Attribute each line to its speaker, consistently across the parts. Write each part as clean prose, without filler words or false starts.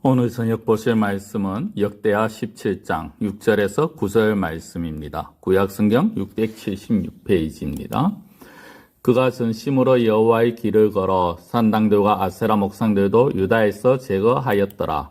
Speaker 1: 오늘 저녁 보실 말씀은 역대하 17장 6절에서 9절 말씀입니다. 구약성경 676페이지입니다. 그가 전심으로 여호와의 길을 걸어 산당들과 아세라 목상들도 유다에서 제거하였더라.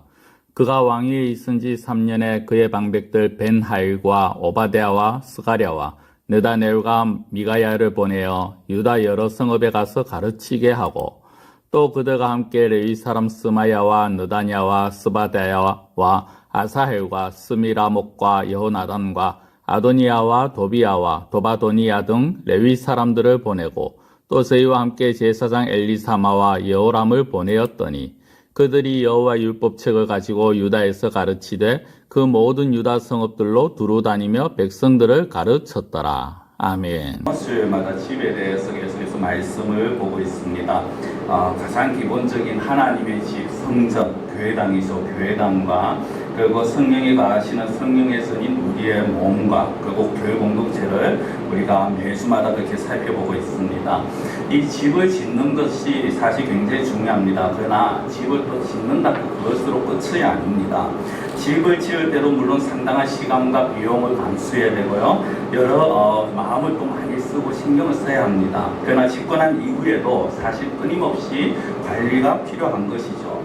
Speaker 1: 그가 왕위에 있은 지 3년에 그의 방백들 벤하일과 오바댜와 스가랴와 느다넬과 미가야를 보내어 유다 여러 성읍에 가서 가르치게 하고 또 그들과 함께 레위 사람 스마야와 느다냐와 스바다야와 아사헬과 스미라목과 여호나단과 아도니아와 도비야와 도바도니아 등 레위 사람들을 보내고 또 저희와 함께 제사장 엘리사마와 여호람을 보내었더니 그들이 여호와 율법책을 가지고 유다에서 가르치되 그 모든 유다 성읍들로 두루 다니며 백성들을 가르쳤더라. 아멘.
Speaker 2: 수요일마다 집에 대해서 계속해서 말씀을 보고 있습니다. 가장 기본적인 하나님의 집, 성전, 교회당이죠. 교회당과 그리고 성령이 가하시는 성령의 선인 우리의 몸과 그리고 교회 공동체를 우리가 매주마다 그렇게 살펴보고 있습니다. 이 집을 짓는 것이 사실 굉장히 중요합니다. 그러나 집을 또 짓는다고 그것으로 끝이 아닙니다. 집을 지을 때도 물론 상당한 시간과 비용을 감수해야 되고요. 여러 마음을 또 많이 쓰고 신경을 써야 합니다. 그러나 짓고 난 이후에도 사실 끊임없이 관리가 필요한 것이죠.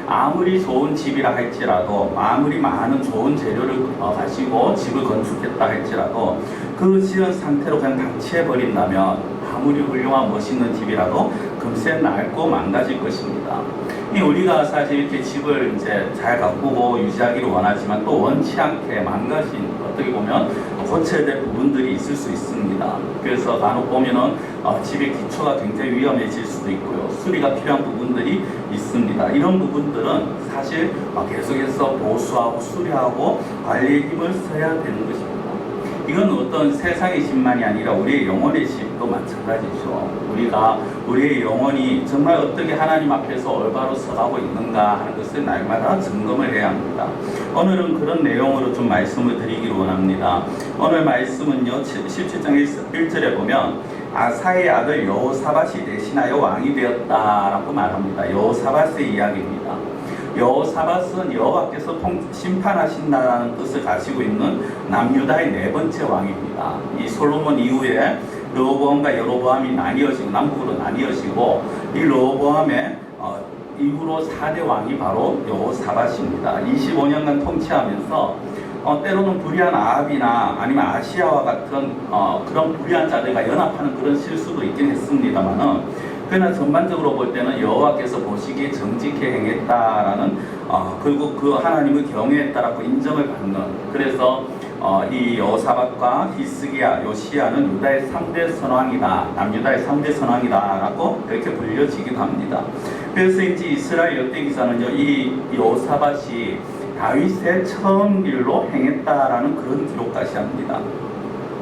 Speaker 2: 아무리 좋은 집이라 할지라도 아무리 많은 좋은 재료를 가지고 집을 건축했다 할지라도 그 지은 상태로 그냥 방치해버린다면 아무리 훌륭한 멋있는 집이라도 금세 낡고 망가질 것입니다. 우리가 사실 이렇게 집을 이제 잘 가꾸고 유지하기를 원하지만 또 원치 않게 망가진 어떻게 보면 고쳐야 될 부분들이 있을 수 있습니다. 그래서 간혹 보면은 집의 기초가 굉장히 위험해질 수도 있고요. 수리가 필요한 부분들이 있습니다. 이런 부분들은 사실 계속해서 보수하고 수리하고 관리에 힘을 써야 되는 것입니다. 이건 어떤 세상의 집만이 아니라 우리의 영혼의 집도 마찬가지죠. 우리의 영혼이 정말 어떻게 하나님 앞에서 올바로 서가고 있는가 하는 것을 날마다 점검을 해야 합니다. 오늘은 그런 내용으로 좀 말씀을 드리기를 원합니다. 오늘 말씀은요, 17장 1절에 보면 아사의 아들 여호사밧이 대신하여 왕이 되었다라고 말합니다. 여호사밧의 이야기입니다. 여호사밧은 여호와께서 심판하신다는 뜻을 가지고 있는 남유다의 네 번째 왕입니다. 이 솔로몬 이후에 르호보암과 여로보암이 나뉘어지고 남북으로 나뉘어지고 이 르호보암의 이후로 4대 왕이 바로 여호사밧입니다. 25년간 통치하면서 때로는 불의한 아합이나 아니면 아시아와 같은 그런 불의한 자들과 연합하는 그런 실수도 있긴 했습니다만은 그러나 전반적으로 볼 때는 여호와께서 보시기에 정직히 행했다라는 그리고 그 하나님을 경외했다라고 인정을 받는, 그래서 이 여호사밧과 히스기야, 요시야는 유다의 3대 선왕이다, 남유다의 3대 선왕이다라고 그렇게 불려지기도 합니다. 그래서 이제 이스라엘 역대기사는요, 이 여호사밧이 다윗의 처음 길로 행했다라는 그런 기록까지 합니다.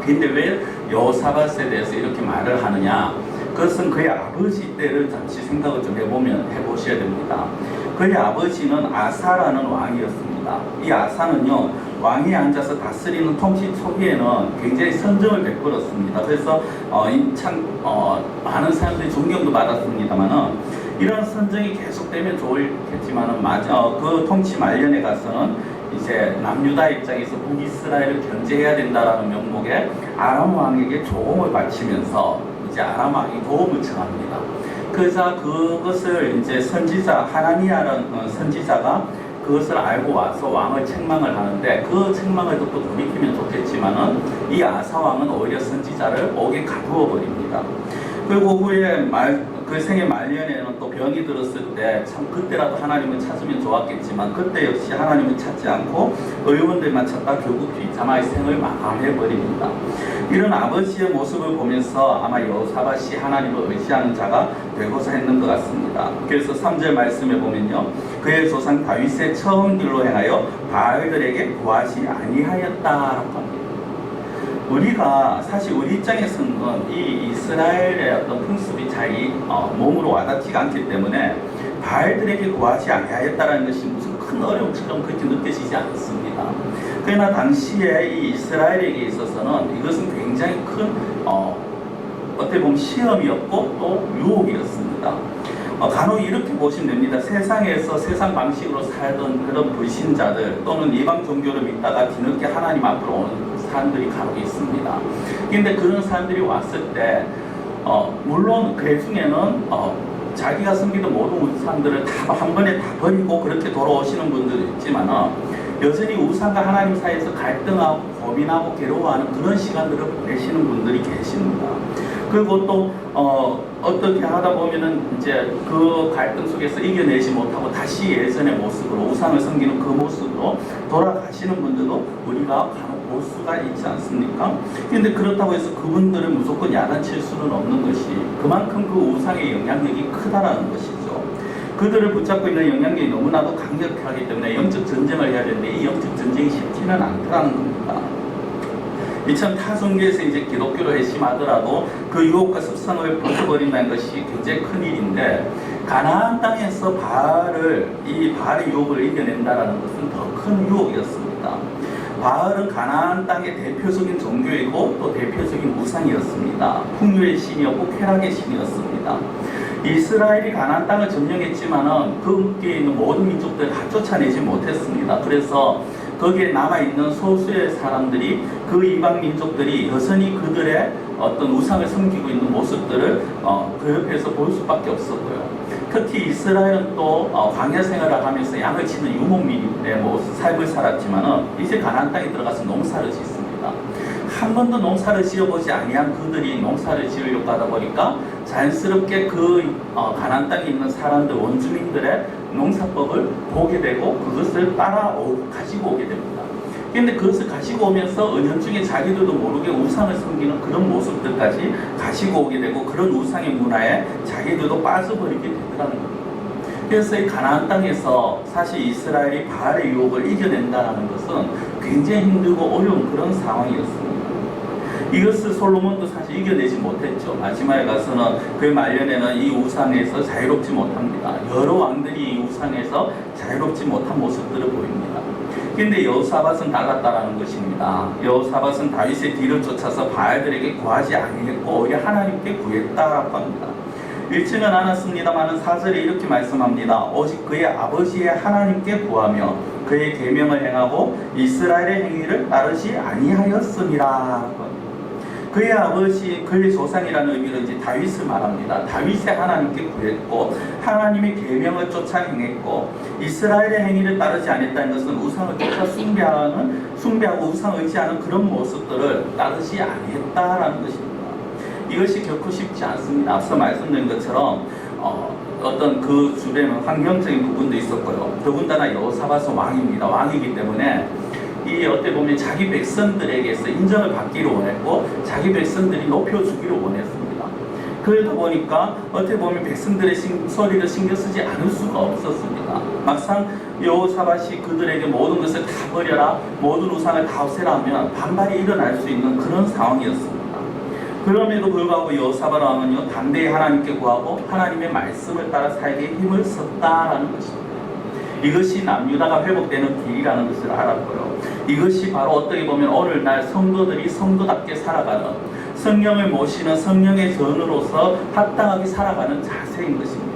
Speaker 2: 근데 왜 여호사밧에 대해서 이렇게 말을 하느냐? 그것은 그의 아버지 때를 잠시 생각을 좀 해보셔야 됩니다. 그의 아버지는 아사라는 왕이었습니다. 이 아사는요, 왕위에 앉아서 다스리는 통치 초기에는 굉장히 선정을 베풀었습니다. 그래서 많은 사람들이 존경도 받았습니다만은 이런 선정이 계속되면 좋겠지만은 그 통치 말년에 가서는 이제 남유다 입장에서 북이스라엘을 견제해야 된다라는 명목에 아람 왕에게 조공을 바치면서 이제 아람 왕이 도움을 청합니다. 그래서 그것을 이제 선지자 하나니아라는 선지자가 그것을 알고 와서 왕을 책망을 하는데, 그 책망을 듣고 돌이키면 좋겠지만은 이 아사 왕은 오히려 선지자를 옥에 가두어 버립니다. 그리고 후에 그 생애 말년에는 또 병이 들었을 때 참 그때라도 하나님을 찾으면 좋았겠지만 그때 역시 하나님을 찾지 않고 의원들만 찾다 결국 비참하게 생을 마감해버립니다. 이런 아버지의 모습을 보면서 아마 여호사밧이 하나님을 의지하는 자가 되고자 했는 것 같습니다. 그래서 3절 말씀에 보면요, 그의 조상 다윗의 처음 길로 행하여 바알들에게 구하지 아니하였다라고 합니다. 우리가 사실 우리 입장에서는 이 이스라엘의 어떤 풍습이 잘 몸으로 와닿지가 않기 때문에 바알들에게 구하지 아니하였다라는 것이 무슨 큰 어려움처럼 그렇게 느껴지지 않습니다. 그러나 당시에 이 이스라엘에게 있어서는 이것은 굉장히 큰 어떻게 보면 시험이었고 또 유혹이었습니다. 간혹 이렇게 보시면 됩니다. 세상에서 세상 방식으로 살던 그런 불신자들 또는 이방 종교를 믿다가 뒤늦게 하나님 앞으로 오는 사람들이 간혹 있습니다. 근데 그런 사람들이 왔을 때 물론 그 중에는 자기가 섬기던 모든 우상들을 다 한 번에 다 버리고 그렇게 돌아오시는 분들도 있지만 여전히 우상과 하나님 사이에서 갈등하고 고민하고 괴로워하는 그런 시간들을 보내시는 분들이 계십니다. 그리고 또 어떻게 하다 보면은 이제 그 갈등 속에서 이겨내지 못하고 다시 예전의 모습으로 우상을 섬기는 그 모습으로 돌아가시는 분들도 우리가 간혹 볼 수가 있지 않습니까? 근데 그렇다고 해서 그분들은 무조건 야단칠 수는 없는 것이 그만큼 그 우상의 영향력이 크다라는 것이죠. 그들을 붙잡고 있는 영향력이 너무나도 강력하기 때문에 영적 전쟁을 해야 되는데 이 영적 전쟁이 쉽지는 않다는 겁니다. 이처럼 타 종교에서 이제 기독교를 회심하더라도 그 유혹과 습성을 벗어버린다는 것이 굉장히 큰 일인데 가나안 땅에서 이 바알의 유혹을 이겨낸다는 것은 더 큰 유혹이었습니다. 바알은 가나안 땅의 대표적인 종교이고 또 대표적인 우상이었습니다. 풍요의 신이었고 쾌락의 신이었습니다. 이스라엘이 가나안 땅을 점령했지만은 거기에 있는 모든 민족들을 다 쫓아내지 못했습니다. 그래서 거기에 남아있는 소수의 사람들이 그 이방 민족들이 여전히 그들의 어떤 우상을 섬기고 있는 모습들을 그 옆에서 볼 수밖에 없었고요. 특히 이스라엘은 또 광야 생활을 하면서 양을 치는 유목민의 삶을 살았지만은 이제 가나안 땅에 들어가서 농사를 짓습니다. 한 번도 농사를 지어보지 아니한 그들이 농사를 지으려고 하다 보니까 자연스럽게 그 가나안 땅에 있는 사람들 원주민들의 농사법을 보게 되고 그것을 가지고 오게 됩니다. 그런데 그것을 가지고 오면서 은연중에 자기들도 모르게 우상을 섬기는 그런 모습들까지 가지고 오게 되고 그런 우상의 문화에 자기들도 빠져버리게 되더라는 겁니다. 그래서 이 가나안 땅에서 사실 이스라엘이 바알의 유혹을 이겨낸다는 것은 굉장히 힘들고 어려운 그런 상황이었습니다. 이것을 솔로몬도 사실 이겨내지 못했죠. 마지막에 가서는 그 말년에는 이 우상에서 자유롭지 못합니다. 여러 왕들이 이 우상에서 자유롭지 못한 모습들을 보입니다. 그런데 여호사밧은 달랐다라는 것입니다. 여호사밧은 다윗의 뒤를 쫓아서 바알들에게 구하지 아니했고 오히려 하나님께 구했다라고 합니다. 읽지는 않았습니다만 4절에 이렇게 말씀합니다. 오직 그의 아버지의 하나님께 구하며 그의 계명을 행하고 이스라엘의 행위를 따르지 아니하였음이라. 그의 아버지, 그의 조상이라는 의미로 이제 다윗을 말합니다. 다윗의 하나님께 구했고 하나님의 계명을 쫓아 행했고 이스라엘의 행위를 따르지 않았다는 것은 우상을 쫓아 숭배하고 우상을 의지하는 그런 모습들을 따르지 아니했다라는 것입니다. 이것이 결코 쉽지 않습니다. 앞서 말씀드린 것처럼 어떤 그 주변은 환경적인 부분도 있었고요. 더군다나 여호사밧은 왕입니다. 왕이기 때문에 이 어떻게 보면 자기 백성들에게서 인정을 받기를 원했고 자기 백성들이 높여주기를 원했습니다. 그러다 보니까 어떻게 보면 백성들의 소리를 신경 쓰지 않을 수가 없었습니다. 막상 여호사밧이 그들에게 모든 것을 다 버려라, 모든 우상을 다 없애라 하면 반발이 일어날 수 있는 그런 상황이었습니다. 그럼에도 불구하고 여호사밧 왕은요 담대히 하나님께 구하고 하나님의 말씀을 따라 살기에 힘을 썼다라는 것입니다. 이것이 남유다가 회복되는 길이라는 것을 알았고요. 이것이 바로 어떻게 보면 오늘날 성도들이 성도답게 살아가는 성령을 모시는 성령의 전으로서 합당하게 살아가는 자세인 것입니다.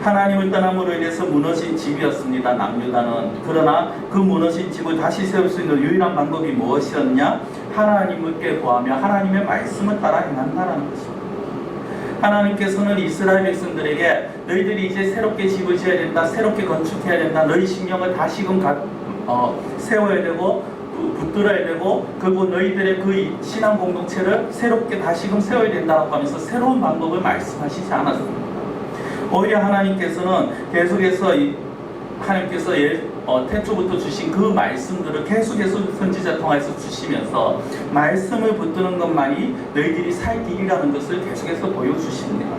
Speaker 2: 하나님을 떠남으로 인해서 무너진 집이었습니다. 남유다는. 그러나 그 무너진 집을 다시 세울 수 있는 유일한 방법이 무엇이었냐? 하나님께 구하며 하나님의 말씀을 따라 행한다는 것입니다. 하나님께서는 이스라엘 백성들에게 너희들이 이제 새롭게 집을 지어야 된다, 새롭게 건축해야 된다, 너희 신령을 다시금 세워야 되고 붙들어야 되고 그리고 너희들의 그 신앙 공동체를 새롭게 다시금 세워야 된다고 하면서 새로운 방법을 말씀하시지 않았습니다. 오히려 하나님께서는 계속해서 하나님께서 태초부터 주신 그 말씀들을 계속해서 선지자 통해서 주시면서 말씀을 붙드는 것만이 너희들이 살 길이라는 것을 계속해서 보여주십니다.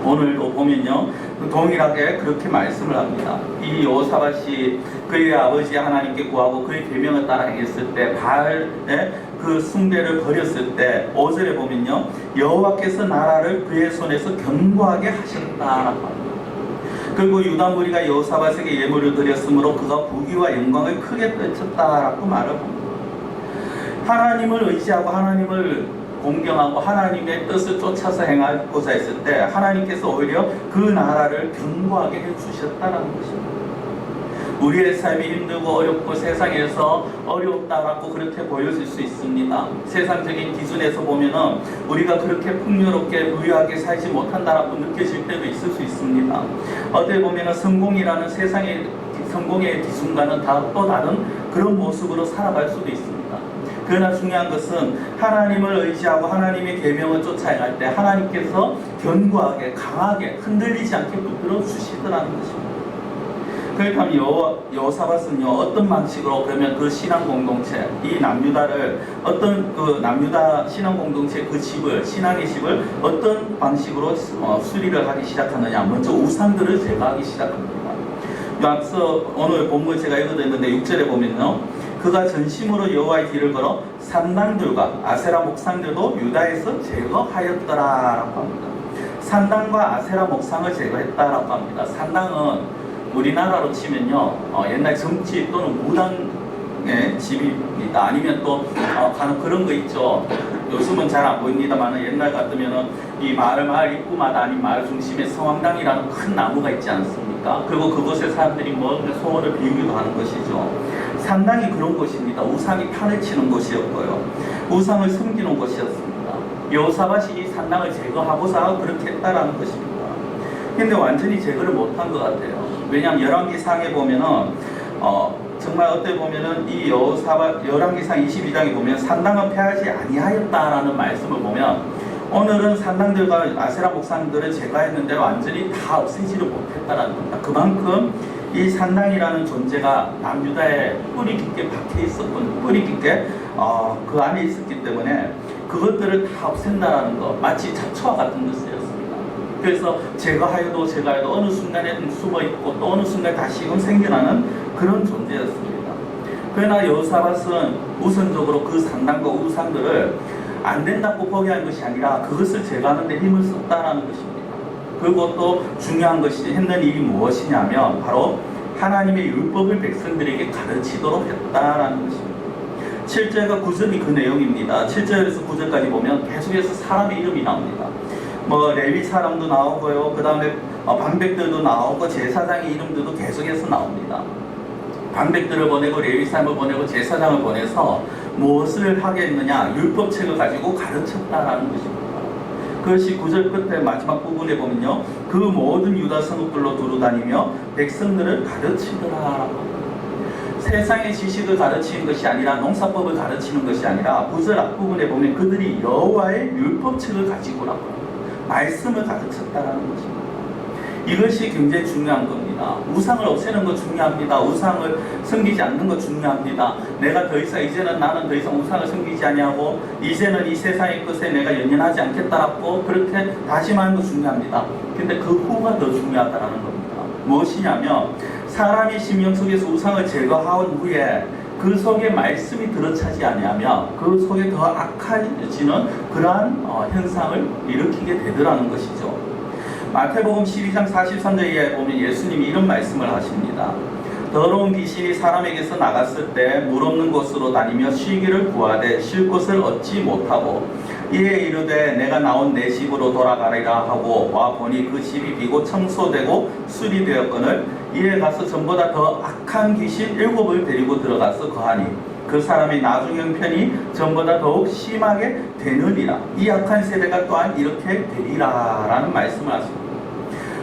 Speaker 2: 오늘도 보면요 동일하게 그렇게 말씀을 합니다. 이 여호사밧이 그의 아버지 하나님께 구하고 그의 계명을 따라 행했을 때 바알의 그 숭배를 버렸을 때 5절에 보면요 여호와께서 나라를 그의 손에서 견고하게 하셨다라고 합니다. 그리고 유다 무리가 여호사밧에게 예물을 드렸으므로 그가 부귀와 영광을 크게 펼쳤다라고 말을 합니다. 하나님을 의지하고 하나님을 공경하고 하나님의 뜻을 쫓아서 행하고자 했을 때 하나님께서 오히려 그 나라를 견고하게 해주셨다는 것입니다. 우리의 삶이 힘들고 어렵고 세상에서 어렵다라고 그렇게 보여질 수 있습니다. 세상적인 기준에서 보면은 우리가 그렇게 풍요롭게 부유하게 살지 못한다라고 느껴질 때도 있을 수 있습니다. 어떻게 보면은 성공이라는 세상의 성공의 기준과는 또 다른 그런 모습으로 살아갈 수도 있습니다. 그러나 중요한 것은 하나님을 의지하고 하나님의 계명을 쫓아 행할 때 하나님께서 견고하게 강하게 흔들리지 않게 붙들어 주시더라는 것입니다. 그렇다면 여호사밧은요 어떤 방식으로 그러면 그 신앙 공동체 이 남유다를 어떤 그 남유다 신앙 공동체 그 집을 신앙의 집을 어떤 방식으로 수리를 하기 시작하느냐. 먼저 우상들을 제거하기 시작합니다. 앞서 오늘 본문 제가 읽어드렸는데 6절에 보면요 그가 전심으로 여호와의 길을 걸어 산당들과 아세라 목상들도 유다에서 제거하였더라라고 합니다. 산당과 아세라 목상을 제거했다라고 합니다. 산당은 우리나라로 치면요 옛날 점집 또는 무당의 집입니다. 아니면 또 간혹 그런 거 있죠. 요즘은 잘 안 보입니다만 옛날 같으면은 이 마을 입구마다 아닌 마을 중심에 성황당이라는 큰 나무가 있지 않습니까? 그리고 그곳에 사람들이 뭐 소원을 빌기도 하는 것이죠. 산당이 그런 곳입니다. 우상이 판을 치는 곳이었고요. 우상을 섬기는 곳이었습니다. 여호사밧이 이 산당을 제거하고자 그렇게 했다라는 것입니다. 근데 완전히 제거를 못한 것 같아요. 왜냐하면 열왕기상에 보면은 정말 어떻게 보면은 이 여호사밧 열왕기상 22장에 보면 산당은 폐하지 아니하였다라는 말씀을 보면 오늘은 산당들과 아세라 목상들을 제거했는데 완전히 다 없애지를 못했다라는 겁니다. 그만큼 이 산당이라는 존재가 남유다에 뿌리 깊게 박혀 있었고 뿌리 깊게 그 안에 있었기 때문에 그것들을 다 없앤다라는 것 마치 잡초와 같은 것이었습니다. 그래서 제거하여도 어느 순간에 숨어있고 또 어느 순간에 다시금 생겨나는 그런 존재였습니다. 그러나 여호사밧은 우선적으로 그 산당과 우상들을 안 된다고 포기한 것이 아니라 그것을 제거하는 데 힘을 썼다는 것입니다. 그리고 또 중요한 것이 했는 일이 무엇이냐면 바로 하나님의 율법을 백성들에게 가르치도록 했다는 것입니다. 7절과 9절이 그 내용입니다. 7절에서 9절까지 보면 계속해서 사람의 이름이 나옵니다. 뭐 레위 사람도 나오고요. 그 다음에 방백들도 나오고 제사장의 이름들도 계속해서 나옵니다. 방백들을 보내고 레위 사람을 보내고 제사장을 보내서 무엇을 하게 했느냐 율법책을 가지고 가르쳤다라는 것입니다. 그것이 9절 끝에 마지막 부분에 보면요 그 모든 유다 성읍들로 두루다니며 백성들을 가르치더라. 세상의 지식을 가르치는 것이 아니라 농사법을 가르치는 것이 아니라 9절 앞부분에 보면 그들이 여호와의 율법책을 가지고라고 말씀을 가르쳤다라는 것입니다. 이것이 굉장히 중요한 겁니다. 우상을 없애는 것 중요합니다. 우상을 섬기지 않는 것 중요합니다. 내가 더 이상 나는 더 이상 우상을 섬기지 아니하고 이제는 이 세상의 것에 내가 연연하지 않겠다라고 그렇게 다짐하는 것 중요합니다. 근데 그 후가 더 중요하다는 겁니다. 무엇이냐면 사람이 심령 속에서 우상을 제거한 후에 그 속에 말씀이 들어차지 아니하면 그 속에 더 악해지는 그러한 현상을 일으키게 되더라는 것이죠. 마태복음 12장 43절에 보면 예수님이 이런 말씀을 하십니다. 더러운 귀신이 사람에게서 나갔을 때 물 없는 곳으로 다니며 쉬기를 구하되 쉴 곳을 얻지 못하고 이에 이르되 내가 나온 내 집으로 돌아가리라 하고 와 보니 그 집이 비고 청소되고 수리되었거늘 이에 가서 전보다 더 악한 귀신 7을 데리고 들어가서 거하니 그 사람의 나중 형편이 전보다 더욱 심하게 되느니라. 이 악한 세대가 또한 이렇게 되리라 라는 말씀을 하십니다.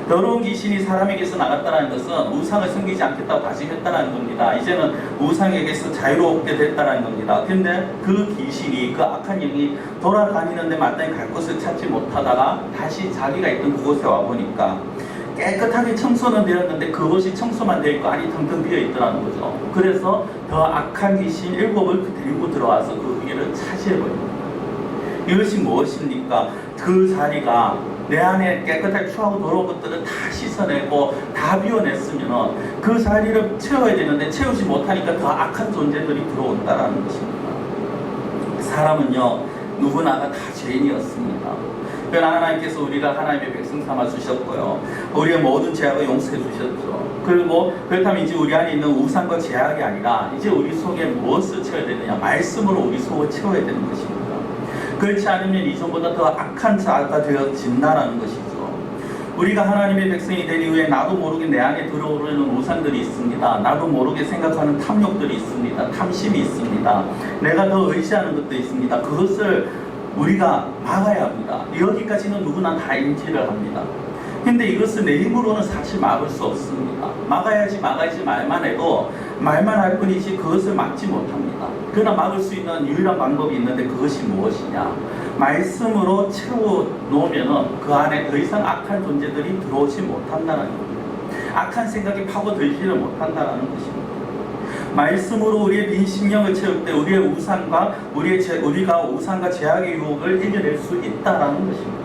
Speaker 2: 더러운 귀신이 사람에게서 나갔다는 것은 우상을 섬기지 않겠다고 다짐했다는 겁니다. 이제는 우상에게서 자유롭게 됐다는 겁니다. 근데 그 귀신이 그 악한 영이 돌아다니는데 마땅히 갈 곳을 찾지 못하다가 다시 자기가 있던 그곳에 와보니까 깨끗하게 청소는 되었는데 그것이 청소만 되어 있고 안이 텅텅 비어 있더라는 거죠. 그래서 더 악한 귀신 7을 데리고 들어와서 그 위를 차지해버립니다. 이것이 무엇입니까? 그 자리가 내 안에 깨끗하게 추하고 더러운 것들을 다 씻어내고 다 비워냈으면 그 자리를 채워야 되는데 채우지 못하니까 더 악한 존재들이 들어온다는 것입니다. 사람은요 누구나가 다 죄인이었습니다. 그러나 하나님께서 우리가 하나님의 백성 삼아 주셨고요. 우리의 모든 죄악을 용서해 주셨죠. 그리고 그렇다면 이제 우리 안에 있는 우상과 죄악이 아니라 이제 우리 속에 무엇을 채워야 되느냐? 말씀으로 우리 속을 채워야 되는 것입니다. 그렇지 않으면 이전보다 더 악한 자가 되어진다라는 것이죠. 우리가 하나님의 백성이 된 이후에 나도 모르게 내 안에 들어오르는 우상들이 있습니다. 나도 모르게 생각하는 탐욕들이 있습니다. 탐심이 있습니다. 내가 더 의지하는 것도 있습니다. 그것을 우리가 막아야 합니다. 여기까지는 누구나 다 인지를 합니다. 근데 이것을 내 힘으로는 사실 막을 수 없습니다. 막아야지 말만 해도 말만 할 뿐이지 그것을 막지 못합니다. 그러나 막을 수 있는 유일한 방법이 있는데 그것이 무엇이냐? 말씀으로 채워놓으면 그 안에 더 이상 악한 존재들이 들어오지 못한다는 겁니다. 악한 생각이 파고들지를 못한다는 것입니다. 말씀으로 우리의 빈 심령을 채울 때 우리의 우상과 우리가 우상과 죄악의 유혹을 이겨낼 수 있다는 것입니다.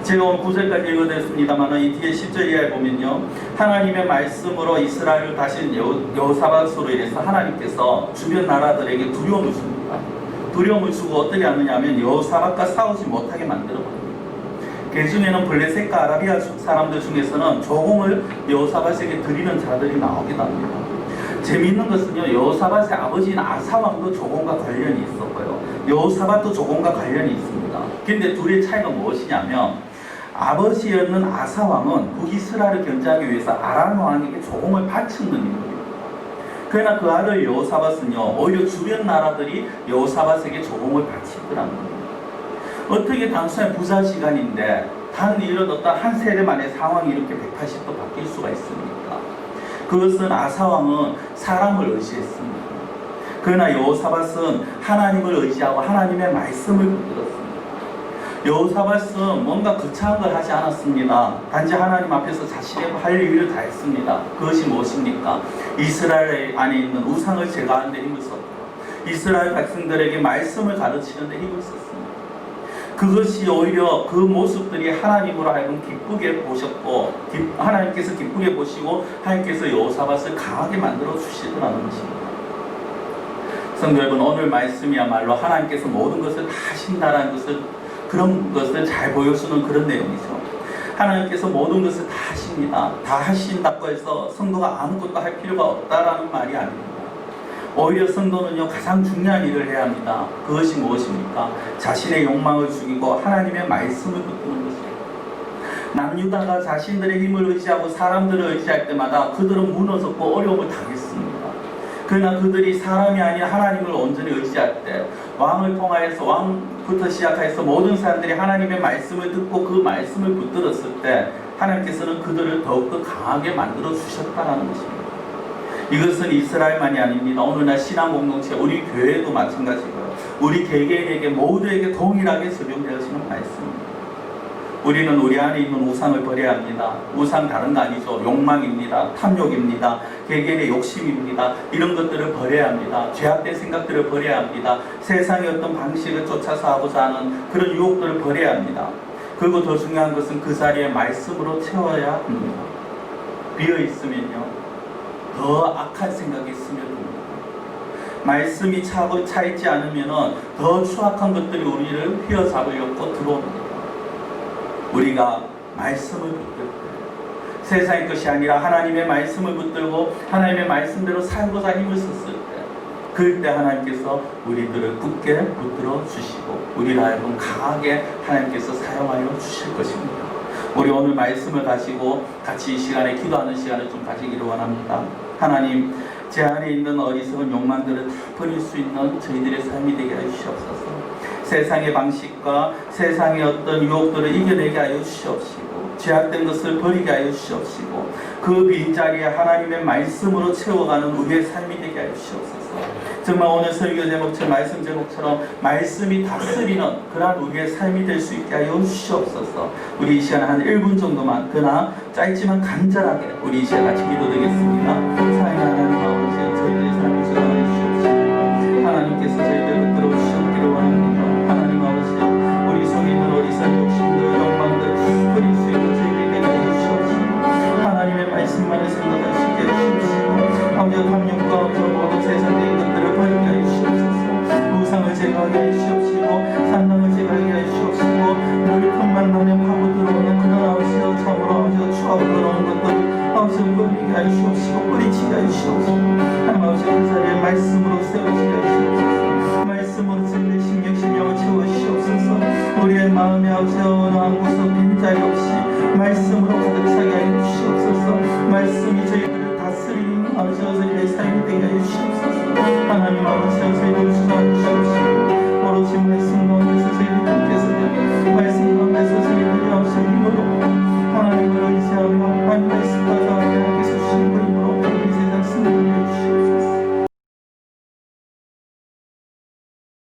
Speaker 2: 제가 오늘 9절까지 읽어드렸습니다만 이 뒤에 10절 이하에 보면요, 하나님의 말씀으로 이스라엘을 다신 여호사밧으로 인해서 하나님께서 주변 나라들에게 두려움을 줍니다. 두려움을 주고 어떻게 하느냐 하면 여호사밧과 싸우지 못하게 만들어버립니다. 그 중에는 블레셋과 아라비아 사람들 중에서는 조공을 여호사밧에게 드리는 자들이 나오기도 합니다. 재미있는 것은요, 여호사밧의 아버지인 아사왕도 조공과 관련이 있었고요, 여호사밧도 조공과 관련이 있습니다. 근데 둘의 차이가 무엇이냐면, 아버지였는 아사왕은 북이스라엘을 견제하기 위해서 아람 왕에게 조공을 바치는 인물입니다. 그러나 그 아들 여호사밧은요, 오히려 주변 나라들이 여호사밧에게 조공을 바치더라는 겁니다. 어떻게 단순한 부자시간인데 이런 어떤 한 세대 만에 상황이 이렇게 180도 바뀔 수가 있습니까? 그것은 아사왕은 사람을 의지했습니다. 그러나 여호사밧은 하나님을 의지하고 하나님의 말씀을 붙들었습니다. 여호사밧은 뭔가 거창한 걸 하지 않았습니다. 단지 하나님 앞에서 자신의 할 일을 다 했습니다. 그것이 무엇입니까? 이스라엘 안에 있는 우상을 제거하는 데 힘을 썼고, 이스라엘 백성들에게 말씀을 가르치는 데 힘을 썼습니다. 그것이 오히려 그 모습들이 하나님으로 하여금 기쁘게 보셨고, 하나님께서 기쁘게 보시고 하나님께서 여호사밧을 강하게 만들어 주시더라는 것입니다. 성도 여러분, 오늘 말씀이야말로 하나님께서 모든 것을 다 하신다라는 것을, 그런 것을 잘 보여주는 그런 내용이죠. 하나님께서 모든 것을 다 하십니다. 다 하신다고 해서 성도가 아무것도 할 필요가 없다라는 말이 아닙니다. 오히려 성도는요, 가장 중요한 일을 해야 합니다. 그것이 무엇입니까? 자신의 욕망을 죽이고 하나님의 말씀을 붙드는 것입니다. 남유다가 자신들의 힘을 의지하고 사람들을 의지할 때마다 그들은 무너졌고 어려움을 당했습니다. 그러나 그들이 사람이 아닌 하나님을 온전히 의지할 때, 왕을 통하여서, 왕부터 시작해서 모든 사람들이 하나님의 말씀을 듣고 그 말씀을 붙들었을 때 하나님께서는 그들을 더욱더 강하게 만들어 주셨다는 것입니다. 이것은 이스라엘만이 아닙니다. 오늘날 신앙 공동체, 우리 교회도 마찬가지고요, 우리 개개인에게 모두에게 동일하게 적용되어지는 말씀입니다. 우리는 우리 안에 있는 우상을 버려야 합니다. 우상 다른 거 아니죠. 욕망입니다. 탐욕입니다. 개개인의 욕심입니다. 이런 것들을 버려야 합니다. 죄악된 생각들을 버려야 합니다. 세상의 어떤 방식을 쫓아서 하고자 하는 그런 유혹들을 버려야 합니다. 그리고 더 중요한 것은 그 자리에 말씀으로 채워야 합니다. 비어있으면요, 더 악한 생각이 스며듭니다. 말씀이 차있지 않으면 더 추악한 것들이 우리를 휘어잡으려고 들어옵니다. 우리가 말씀을 붙들고 세상의 것이 아니라 하나님의 말씀을 붙들고 하나님의 말씀대로 살고자 힘을 썼을 때, 그때 하나님께서 우리들을 굳게 붙들어 주시고 우리를 하여금 강하게 하나님께서 사용하여 주실 것입니다. 우리 오늘 말씀을 가지고 같이 이 시간에 기도하는 시간을 좀 가지기를 원합니다. 하나님, 제 안에 있는 어리석은 욕망들을 다 버릴 수 있는 저희들의 삶이 되게 해주시옵소서. 세상의 방식과 세상의 어떤 유혹들을 이겨내게 하여 주시옵시고, 죄악된 것을 버리게 하여 주시옵시고, 그 빈자리에 하나님의 말씀으로 채워가는 우리의 삶이 되게 하여 주시옵소서. 정말 오늘 설교 제목처럼, 말씀 제목처럼 말씀이 다스리는 그러한 우리의 삶이 될 수 있게 하여 주시옵소서. 우리 이 시간 한 1분 정도만, 그러나 짧지만 간절하게 우리 이 시간 같이 기도드리겠습니다. 사랑하는 하나님 아버지, 저희들의 삶을 주관하여 주시옵시고, 하나님께서 저희들을 붙들어 주시옵기를 원합니다. 하나님 아버지, 우리 속에 있는 어리석은 욕심들, 욕망들 버릴 수 있는 저희들에게 해주시옵시고, 하나님의 말씀만을 생각할 수 있게 해주시옵시고, 아버지 탐욕과 모든 세상적인 것들을 버리게 해주시옵소서. 우상을 제거하게 해주시옵시고, 산당을 제거하게 해주시옵시고, 우리 틈만 나면 파고 들어오는 그런 아버지여, 참으로 아버지여 추하고 들어오는 것들을 아버지 버리게 해주시옵시고, 뿌리치게 해주시옵시고, 하나님 아버지 그 자리에 말씀으로 세우시게 해주시옵소서. 말씀으로 저희의 심령을 채워 마음의 아버지 어느 한 곳에 빈자리 없이 말씀으로 가득 차게 하여 주시옵소서. 말씀이 저희들을 다스리는 아버지 어서의 삶이 되게 하여 주시옵소서. 하나님 아버지 어서의